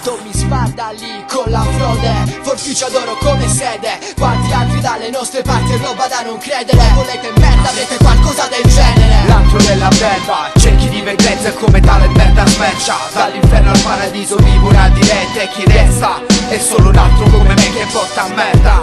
Stato mi sbarda lì con la frode, forficio d'oro come sede. Quanti altri dalle nostre parti, roba da non credere. Volete merda, avete qualcosa del genere. L'antro della belva, c'è chi vive grezzo e come tale merda smercia. Dall'inferno al paradiso vivo una diretta e chi resta è solo un altro come me che porta merda.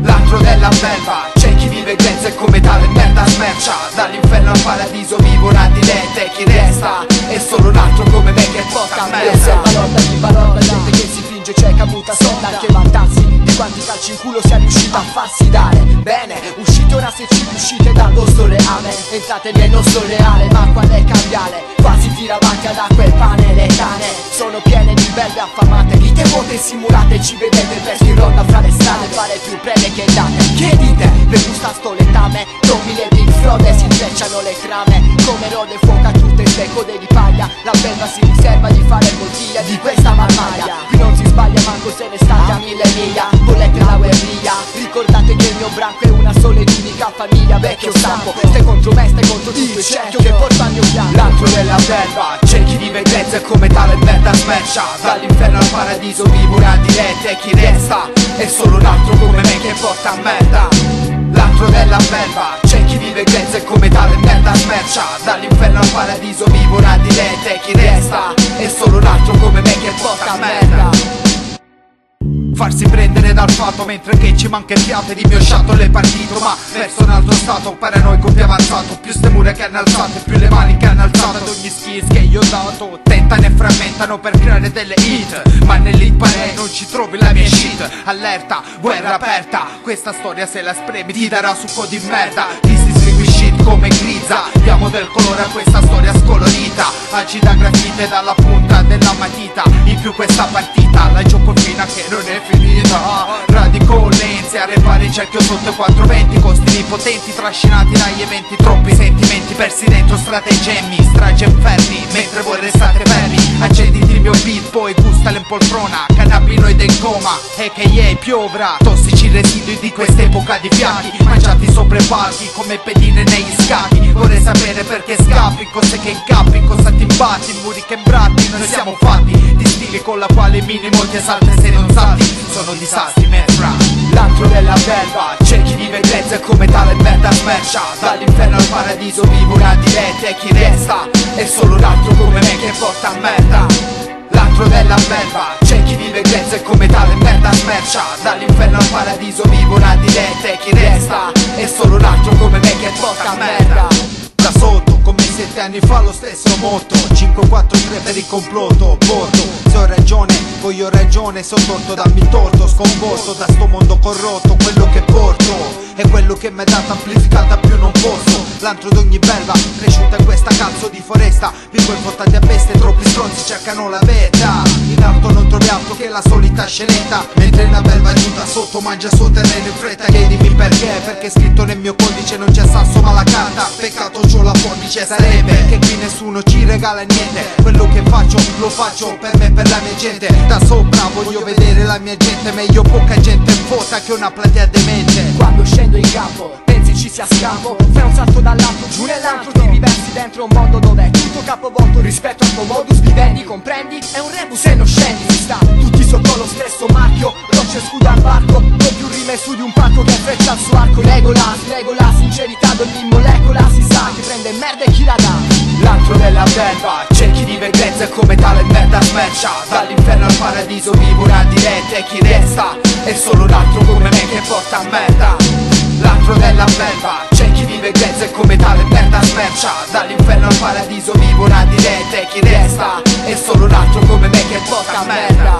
L'antro della belva, c'è chi vive grezzo e come tale merda smercia. Dall'inferno al paradiso vivo una diretta e chi resta è solo un altro come me che porta merda. Osserva l'orda di balorda, gente che si finge cieca, muta sonda, che vantarsi di quanti calci in culo sia riuscita a farsi dare. Bene, uscite ora se ci riuscite dal nostro reame, entrate nel nostro reale, ma qual è il cambiale? Quasi tira avanti ad acqua il pane, le cane sono piene di belve affamate. Dite vuote e simulate, ci vedete persi in ronda fra le strade, fare più prede che date. Che dite? Per gusta sto letame, Tommy le big frode si intrecciano le trame, come rode fuoca tutte ste code di paglia. La belva si riserva di fare bottiglia di questa marmaglia. Qui non si sbaglia manco se ne state a 1000 miglia. Volete la guerriglia? Ricordate che il mio branco è una sola ed unica famiglia. Vecchio stampo, ste contro me, ste contro tutto il cerchio che porta al mio piano. L'antro della belva, c'è chi vive grezzo e come tale merda smercia. Dall'inferno al paradiso vivo una diretta e chi resta è solo un altro come me che porta merda. L'antro della belva, c'è chi vive grezzo e come tale merda smercia. Dall'inferno al paradiso vivo una diretta e chi resta è solo un altro come me che porta merda. Farsi prendere dal fatto mentre che ci manca il fiato ed il mio shuttle è partito, ma verso un altro stato paranoico più avanzato. Più ste mura che hanno alzato e più le mani che hanno alzato ad ogni skills che io ho dato. Tentano e frammentano per creare delle hit, ma nell'hit parade non ci trovi la mia shit. Allerta, guerra aperta, questa storia se la spremi ti darà succo di merda. Shit come grizza, diamo del colore a questa storia scolorita. Agita grafite dalla punta della matita, in più questa partita la gioco fino a che non è finita. Radico lenze a repare il cerchio sotto i 420, con stili potenti trascinati dagli eventi. Troppi sentimenti persi dentro stratagemmi, strage inferni, mentre voi restate fermi. Accenditi il mio beat, poi gusta l'empoltrona, cannabinoide in coma, a.k.a. piovra. Tossici residui di quest'epoca di fiati, mangiati sopra i palchi come pedine negli scacchi. Vorrei sapere perché scappi, cose che incappi, cosa ti imbatti, muri che imbratti. Noi siamo fatti di stili con la quale minimo ti esalta e se non salti sono disastri, mesra. L'antro della belva, c'è chi vive grezzo e come tale merda smercia. Dall'inferno al paradiso vivo una diretta e chi resta è solo un altro come me che porta merda. L'antro della belva, c'è chi vive grezzo e come tale merda smercia. Dall'inferno al paradiso vivo una diretta e chi resta è solo un altro come me che porta merda. Da sotto, come 7 anni fa lo stesso motto, 543 per il complotto, bordo. Se ho ragione, poi ho ragione, se ho torto dammi torto. Sconvolto da sto mondo corrotto, quello che porto è quello che mi è dato amplificata più non posso. L'antro d'ogni belva, cresciuta in questa cazzo di foresta. Vivo infostati a bestie, troppi stronzi cercano la vetta. In alto non trovi altro che la solita scenetta, mentre una belva giù da sotto mangia il suo terreno in fretta. Chiedimi perché, perché scritto nel mio codice non c'è sasso ma la carta. Peccato c'ho la forbice, sarebbe che qui nessuno ci regala niente. Quello che faccio, lo faccio per me e per la mia gente. Da sopra voglio vedere la mia gente, meglio poca gente in fotta che una platea demente. Quando scendo in campo, pensi ci sia scampo? Fai un salto dall'alto, giù nell'altro, ti riversi dentro un mondo dove è tutto capovolto rispetto al tuo modus vivendi, comprendi? È un rebus se non scendi, si sta tutti sotto lo stesso marchio. Rocce e scudo al barco, con più rime su di un palco che freccia al suo arco. Legola, sincerità d'ogni molecola, si sa che prende merda e chi la dà. L'antro della belva, c'è chi vive grezzo e come tale merda smercia. Dall'inferno al paradiso vivo una diretta e chi resta è solo un altro come me che porta merda. L'antro della belva, c'è chi vive grezzo e come tale merda smercia. Dall'inferno al paradiso vivo una diretta e chi resta è solo un altro come me che porta merda.